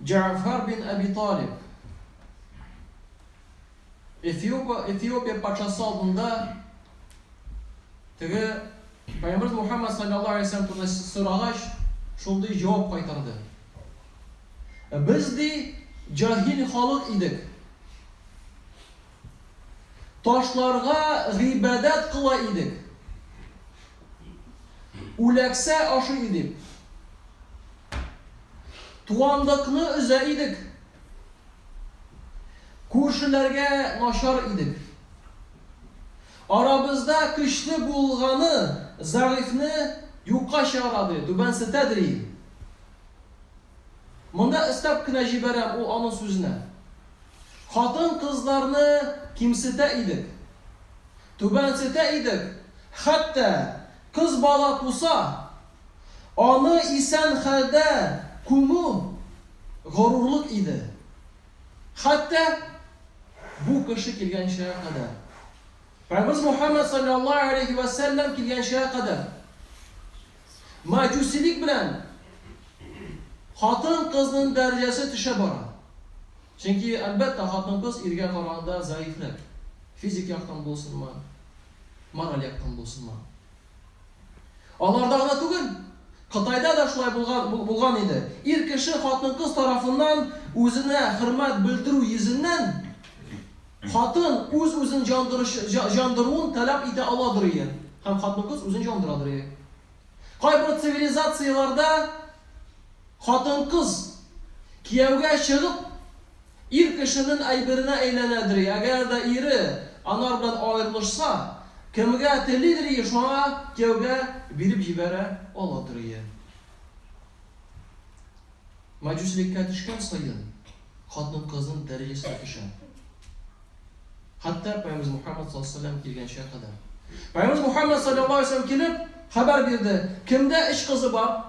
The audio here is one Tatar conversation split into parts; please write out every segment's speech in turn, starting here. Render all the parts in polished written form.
Ja'far bin Abi Talib Efiopiya paçası aldığında tege Peygamberimiz Muhammed sallallahu aleyhi ve sellem turda soragaç şunday cevap kaytardı. Biz de cahil halk idik. Taşlarga gıybet kıla idik. Ulekse aşı idik. Tuğandakını üze idik. Kurşularga naşar idik. Aramızda kışlı bulganı, zarifni yuqa şaradı, dübensitedri. Munda istep kine jiberem o anın sözüne. Hatın kızlarını kimsite idik. Dübensite idik. Hatta kız bala tusa, anı isen halde kumu gururluk idi. Hatta bu kışı kilgen şeye kadar. Peygamberimiz Muhammed sallallahu aleyhi ve sellem kilgen şeye kadar. Macusilik bilen hatın kızının derecesi düşe bara. Çünkü elbette hatın kız irge kararında zayıflar. Fizik yaktan bulsun mu? Moral yaktan bulsun mu? Onlarda da tugul. Kıtayda da şulay bulgan idi. İlk kişi hatın kız tarafından özüne hürmet bildiru yüzünden hatın özün jandırığın talep ite aladırıyı. Hem hatın kız özün jandıradırıyı. Kaybır sivilizatsiyalarda hatın kız kiyevge çıkıp ilk kişinin aybirine eğlenediriyor. Eğer de iri anar bilen ayrılırsa kimge telidiriyor şu an kiyevge birip jibere aladırıyı. Macusilikte düşken sayın hatın kızın derecesi düşen. Hatta Peygamberimiz Muhammed sallallahu aleyhi ve sellem kilgen şeye kadar. Peygamberimiz Muhammed sallallahu aleyhi ve sellem kilip haber verdi. Kimde iş kızı var?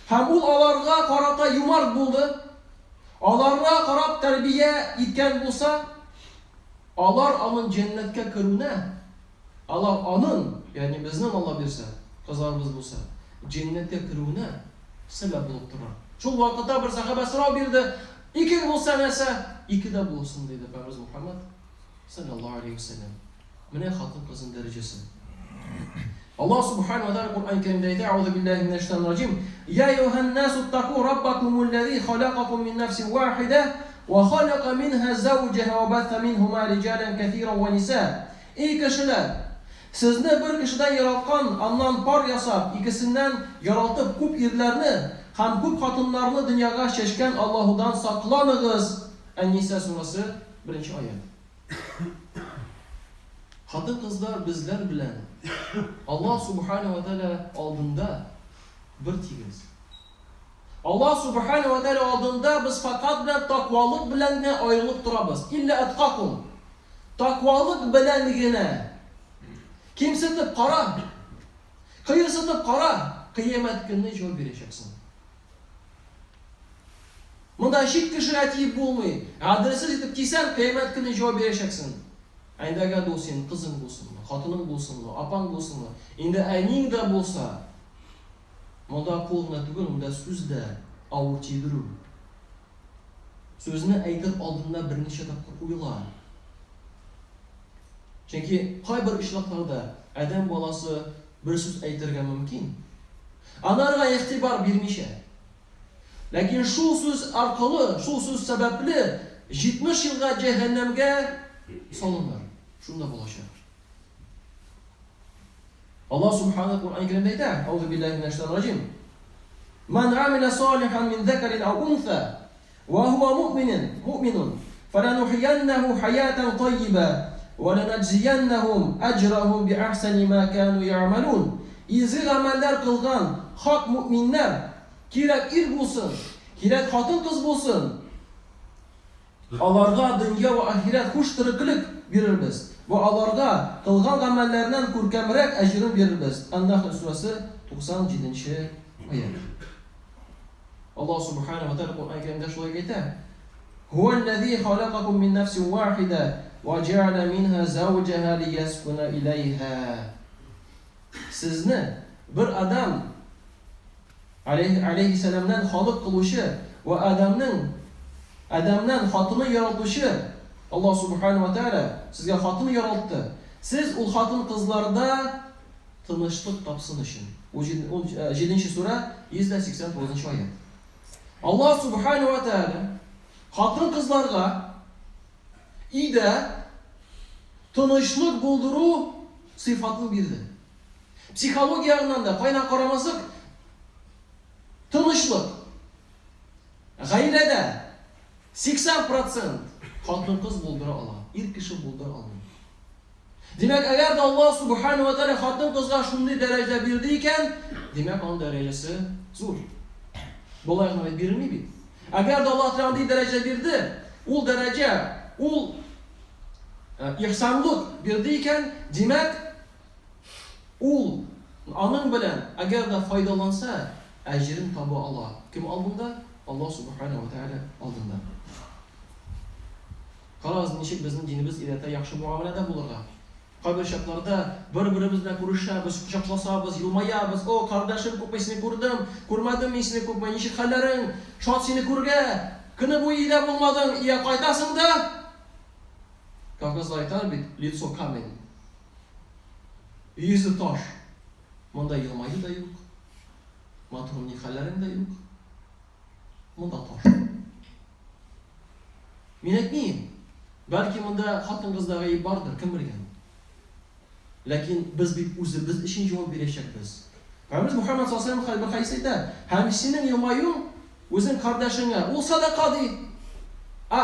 Hem ul alarga karata yumart buldu. Alarga karab terbiye itken bulsa, alar anın cennetke kırune. Alar anın, yani bizden Allah bilse, kızlarımız bulsa, cennetke kırune sebep bulup durar. Şu vakitte bir sahabe sıra bildi. İki bulsa neyse, iki de bulsun dedi Peygamberimiz Muhammed sallallahu aleyhi ve sellem. Mene hatın kızın derecesi. Allah subhanahu ve teala Kur'an-ı Kerim'de "Euzu billahi mineşşeytanirracim. Ya eyyuhen nasu taku rabbakumüllezî halakakum min nefsin vâhide ve halaka minha zawceha ve batha minhuma ricalan kesiran ve nisâ." Ey kişiler, sizni bir kişiden yaratkan, ondan par yasap, ikisinden yaratıp kup irlerini, hem kup hatınlarını dünyaya çeşken Allah'udan saklanınız. En-Nisa surası 1. ayet. Hatın kızlar bizler bilen Allah subhanahu ve teala aldığında bir tigiriz. Allah subhanahu ve teala aldığında biz fakat bilen takvalık bilen ayrılıp durabız. İlla etkakum. Takvalık bilen yine. Kim sıtıp kara, kıyır sıtıp kara, kıyamet gününe cevap vereceksin. Bunda şik kişiler tiyip bulmuyor. Adresiz edip kiysen kıyamet gününe cevap vereceksin. Aydaga da olsun, kızın bulsun mu, hatının bulsun mu, apan bulsun mu, indi aynin de bulsa, bunda koluna tugul, bunda sözde ağır çevirir. Sözünü aytır aldığında bir neçe dakika uyula. Çünkü kaybır işlaklarda adam balası bir söz aytırga mümkün. Anarga ihtibar birmişe. Lakin şu söz arkalı, şu söz sebepli 70 yılga cehennemge salınır. Şunda bulaşır. Allah subhanahu Kur'an-ı Kerim'de der. Euzu billahi mineşşeytanirracim. Men amile salihan min zekerin ev unsa ve huve mu'minun felenuhyiyennehu hayaten tayyiba ve lenecziyennehum ecrahum bi ahseni ma kanu ya'malun. İzil ameller kılgan hak müminler kirek ir bulsun, kirek hatın kız bulsun. Alarga dünya ve ahiret hoş tırıklık verirmiz. Ve alarga kılgan amellerinden kurkemrek ecrin verirmiz. En-Nahl suresi 97. ayet. Allah subhanahu ve teala Kur'an-ı Kerim'de şöyle geçer. Huvellezî halakakum min nefsin vâhide ve ceale minha zavceha liyeskuna ileyha. Sizni bir adam Aleyhisselam'dan xalq qiluvchi va Adamdan xotini yaratuvchi Allah subhanahu va taala sizga xotini yaratdi. Siz ul xotin qizlarda tinchlik topsin uchun. O 7-sura 189-oyat. Allah subhanahu va taala xotin qizlarga uyda tinchlik bo'ldiruv sifatini berdi. Psixologiyadan da qayna qaramasak tinchlik g'aylada 80% xotin qiz bo'ldira oladi, er kishi bo'ldira oladi. Demak, agar Alloh subhanahu va taolo xotin qizga shunday daraja berdi ekan, demak, onun darajasi zo'r. Bo'layotgan berilmaydi. Agar Alloh taolo daraja berdi, u daraja, u ihsonlik berdi ekan, demak, u onun bilan agarda foydalansa, ajrin topa oladi. Kim oldinda? Alloh subhanahu va taolo oldinda. Qaraz nechik bizning dinimiz ilata yaxshi muomalada bo'ladi. Qay bir shaklarda bir-birimiz bilan ko'rishamiz, quchoqlashamiz, yilmayamiz. O qardoshim, ko'pasini ko'rdim, ko'rmadim, men seni ko'pman ishi xallaring, shod seni ko'rga, kuni bo'yida bo'lmading, iya qaytasingda. Kavkazlar aytar bit, лицо камень. Yuzi tosh. Bunda yilmaydi da yo'q. Matrumni xallaring da yo'q. Bunda tosh. Men aytmayman. Balki bunda xotin qizlarga ayib bordir, kim bilgan. Lakin biz o'zimiz ishini javob berishakmiz. Payg'ambar Muhammad sollallohu alayhi vasallam bir hadis aytadi: "Hamisining yilmayung o'zing qardoshingga, u sadaqa deydi.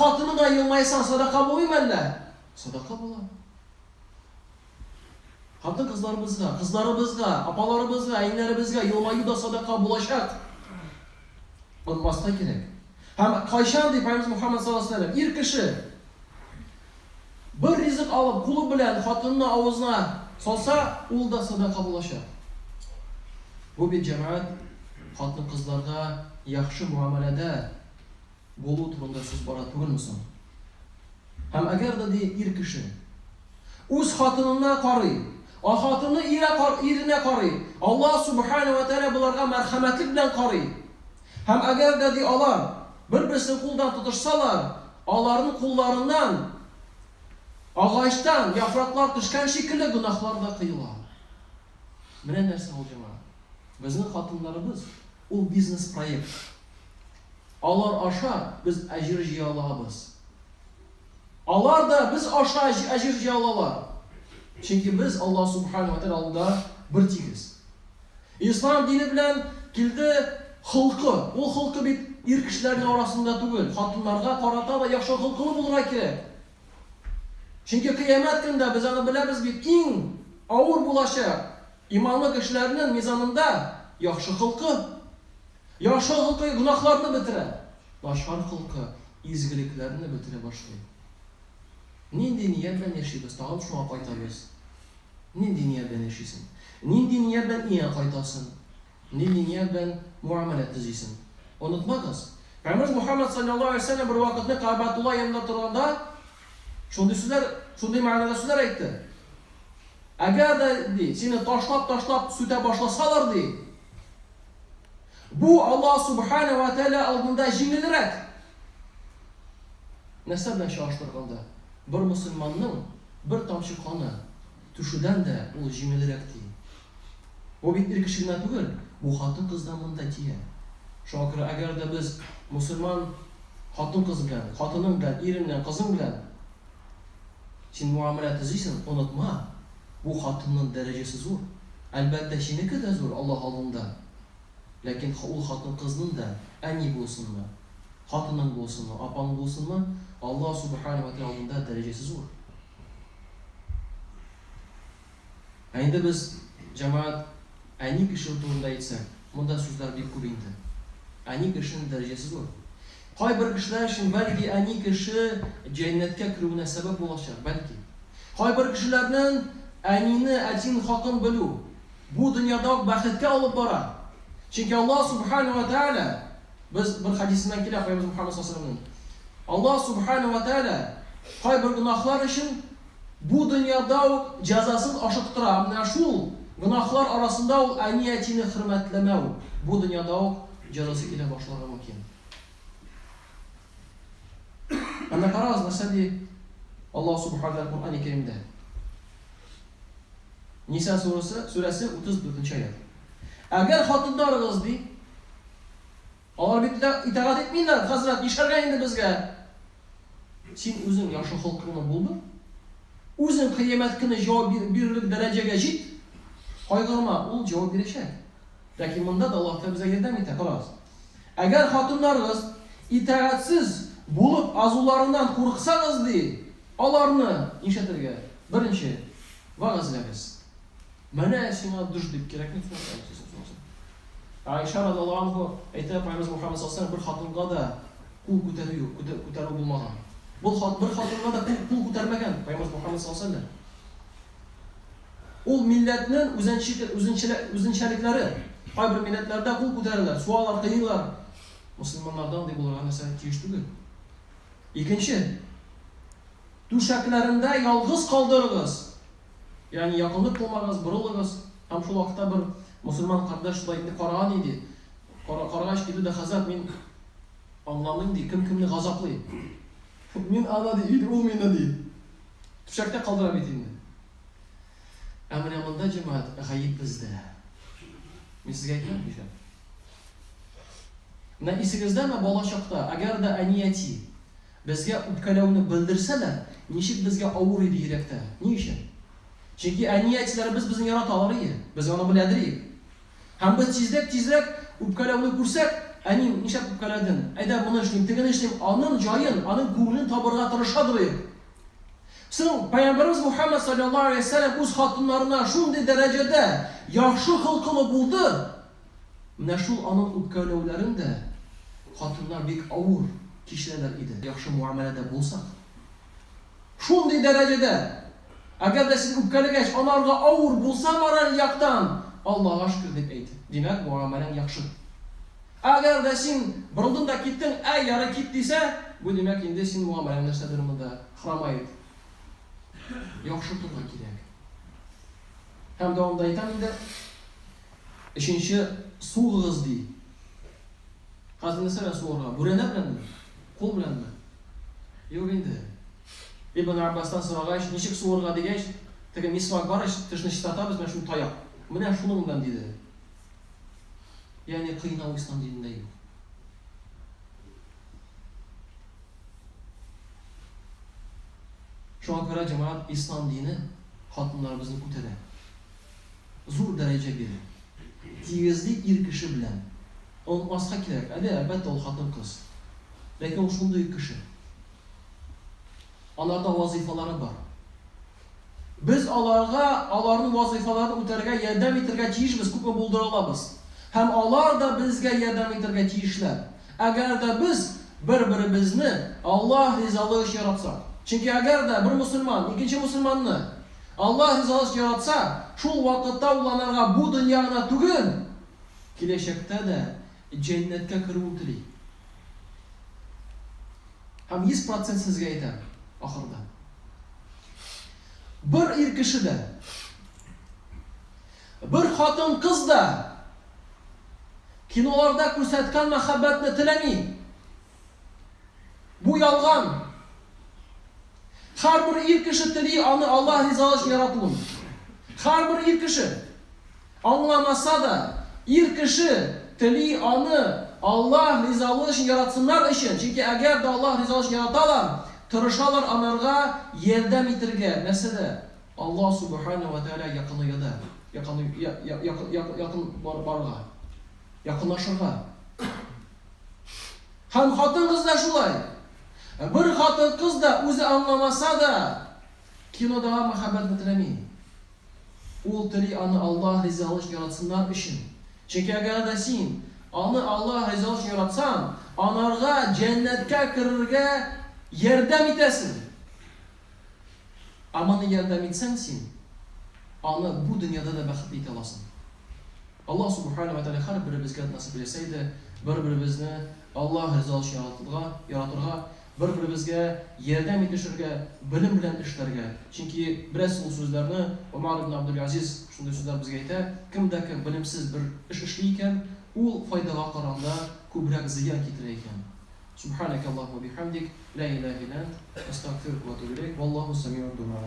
Xotiningga yilmaysan, sadaqa bo'lmaydi. Sadaqa bo'ladi." Xotin qizlarimizga, opalarimizga, ayinlarimizga yilmayuda sadaqa bo'lashak. Bo'lmasda kerak. Ham qayshan deb Payg'ambar Muhammad sollallohu alayhi vasallam er kishi bir rizq olib qo'li bilan xotinning og'zina solsa, u da sadaqa bo'lashadi. Bu bir jamoat xotin qizlarga yaxshi muomalada bo'luv turida so'z boradi to'g'rimisan? Ham agarda er kishi o'z xotinini qoriy, xotinni erine qoriy, Alloh subhanahu va taolo bularga marhamatlik bilan qoriy. Ham agarda ular bir-birini qo'ldan tutishsalar, ularning qo'llaridan ağaçtan yapraklar düşken şekilde günahlar da kıyılar. Mene nerse olacağım? Bizim hatınlarımız o biznes proyekt. Alar aşağı biz ecir jiyalabız. Alar da biz aşağı ecir jiyalalar. Çünkü biz Allah subhanahu wa ta'ala bir tikiz. İslam dini bilen kildi halkı. O halkı bir er kişilerin arasında tugul. Hatınlarga karata da yaxşı halkını bulur gerek. Çünkü kıyamet günde biz onu biliriz bir en ağır bulaşak imanlı kişilerinin mizanında yaxşı halkı günahlarını bitirir. Başar halkı izgiliklerini bitire başlıyor. Nindi niyetten yaşayız? Tağım şuna qaytayız. Nindi niyetten yaşaysın? Nindi niyetten iyi qaytasın? Nindi niyetten muamele tiziysin? Unutmagız. Peygamber Muhammed sallallahu aleyhi ve sellem bir vakitne Kabe'tullah yanında turanda şunday ma'noda so'zlar aytdi. Agarda seni tashlab suta boshlasalar bu Alloh subhanahu va taolo oldinda yengilroq. Nasab bilan solishtirganda bir musulmonning bir tomchi qoni tushidan da u yengilroq deydi. Bu bir kishidan tugul, bu xotin qizdan bunda tiya. Shokir agarda biz musulmon xotin qiz bilan, xotinim bilan, erim bilan, qizim bilan sen muomalat tiziysin, unutma. Bu xotinning darajasi zo'r. Albatta seniki de zo'r Alloh oldida. Lakin u xotin qizning da ani bo'lsinmi, xotining bo'lsinmi, opang bo'lsinmi, Alloh subhanahu va taolo oldida darajasi zo'r. Endi biz jamoat ani kishi to'g'rida aytsak, bunda so'zlar bir ko'p endi. Ani kishining darajasi zo'r. Qay bir kishilar uchun balki ani kishi jannatga kiruvine sebep bo'lacak balki. Qay bir kishilarning anini ajin haqin biluv bu dunyoda baxtga olib boradi. Chunki Alloh subhanahu va taolo biz bir hadisdan kelib Payg'ambar Muhammad sollallohu alayhi vasallam Alloh subhanahu va taolo qay bir gunohlar uchun bu dunyoda jazosini oshiqtiradi. Mana shu Гынахлар арасында ул әниятине хөрмәтләмәү. Бу дөньяда ук җәзасы килә башларга мөмкин. Ана карагыз, нәрсә ди Аллаһ Субханаһу ва Тааля Кур'ан-ы Кәримдә. Ниса сурәсе 34-нче аят. Әгәр хатыннарыгыз ди, алар бит итагать итмиләр, хәзрәт, ишәргә инде безгә. Син үзең яхшы холкыңны булдыр. Үзең кыямәт көне җавап бирерлек дәрәҗәгә җит. Кайгырма, ул җавап бирәчәк. Ләкин монда да Аллаһ безгә ярдәм итә, карагыз. Әгәр хатыннарыгыз итагатьсез булып азуларыннан курыксагыз ди, аларны нишләтергә? Беренче, вагызлагыз. Менә сиңа душ дип кирәкме? Айша радиллаһу анха әйтә, Пәйгамбер Мөхәммәд саллаллаһу алейһи ва саллям бер хатынга да кул күтәрү булмаган. Бу бер хатынга да кул күтәрмәгән Пәйгамбер Мөхәммәд саллаллаһу алейһи ва саллям. Ул милләтнең үзенчәлекләре. Кайбер милләтләрдә кул күтәрәләр, суалар кыйлар. Мөселманнардан ди булырга нәрсә тиеш түгел. Икенче, түшәкләрендә ялгыз калдырыгыз. Ягъни якынлык булмагыз, борылыгыз. Һәм шул вакытта бер мусульман кардәш шулай инде караган иде. Карагач диде дә хәзрәт, мин аңламыйм ди, кемне газаплый. Мин ана ди, ул мине ди. Түшәктә калдыра бит инде. Ә менә монда җәмәгать гаип бездә. Мин сезгә әйтәм бишә. Менә исегездәме бала чакта, әгәр дә әнияти безгә үпкәләүне белдерсәләр, ничек безгә авыр иде йөрәктә? Ни өчен? Чөнки әниятиләр безне яраталар иде. Без аны беләдек. Һәм без тизрәк үпкәләүне күрсәк, әни ничек үпкәләдең? Әйдә моны эшлим, тегене эшлим, аның җаен, аның күңелен табырга тырышадыр. Соң Пәйгамберimiz Мөхәммәд саллаллаһу алейһи ва саллям үз хатыннарына шундый дәрәҗәдә яхшы хылкылы булды. Менә шул аның үпкәләүләрендә хатыннар бик авыр кешеләр иде. Яхшы муамәләдә булсак. Шундый дәрәҗәдә әгәр дә син үпкәләгәч анарга авыр булса мораль яктан, Аллаһка шөкер дип әйт. Димәк, муамәләң яхшы. Әгәр дә син борылдың да киттең, яры кит дисә, бу димәк инде син муамәләң нәрсәдер монда храмай. Яхшы турга кирәк. Һәм дәвамда әйтәм инде, өченче сугыгыз ди. Хәзер нәрсә сугырга? Бүрәнә беләнме? Кул беләнме? Юк инде. Ибн Аббастан сорагач, ничек сугырга дигәч, теге мисвак бар, тешне чистартабыз, менә шуны таяк. Менә шуның белән диде. Ягъни кыйнау ислам динендә юк. Шуңа күрә җәмәгать ислам дине хатыннарыбызны күтәрә. Зур дәрәҗә бирә. Тигезлек ир кеше белән. Ул аска кирәк. Әлбәттә ул хатын кыз. Ләкин ул шундый кеше. Аларда вазифалары бар. Без аларның вазифаларын үтәргә ярдәм итәргә тиешбез, күпме булдыра алабыз. Һәм алар да безгә ярдәм итәргә тиешләр. Әгәр дә без бер-беребезне Аллаһ ризалыгы өчен яратсак. Чөнки әгәр дә бер мусульман икенче мусульманны Аллаһ ризалыгы өчен яратса, шул вакытта уланырга бу дөнья гына түгел, киләчәктә дә җәннәткә керүен тели. Һәм 100% сезгә әйтәм, ахырда. Бер ир кеше дә, бер хатын кыз да киноларда күрсәткән мәхәббәтне теләми. Бу ялган. Һәрбер ир кеше тели аны Аллаһ ризалыгы өчен яратылуын. Һәрбер ир кеше аңламаса да, ир кеше тели аны Аллаһ ризалыгы өчен яратсыннар өчен. Чөнки әгәр дә Аллаһ ризалыгы өчен яраталар, тырышалар анарга ярдәм итәргә. Нәрсәдә? Аллаһ Субханаһу ва Тааля якын барга, якынлашырга. Һәм хатын кыз да шулай. Бер хатын кыз да үзе аңламаса да, кинодагы мәхәббәтне теләми. Ул тели аны Аллаһ ризалыгы өчен яратсыннар өчен. Чөнки әгәр дә син аны Аллаһ ризалыгы өчен яратсаң, анарга җәннәткә керергә ярдәм итәсең. Аманы ярдәм итсәң син, аны бу дөньяда да бәхетле итә аласың. Аллаһ Субханаһу ва Тааля һәрберебезгә насыйп итсә иде, бер-беребезне Аллаһ ризалыгы өчен яратырга, bir-birimizga yordam etishirga, bilim bilan ishlarga. Chunki biraz u so'zlarni Umar ibn Abdulaziz shunday so'zlar bizga aytadi, kimda kim bilimsiz bir ish ishlar ekan, u foydaga qaraganda ko'proq ziyon keltirar ekan. Subhanakallohu va bihamdik, la ilaha illa anta, astagfiruka va atubu ilayk. Vallohu samiu duo.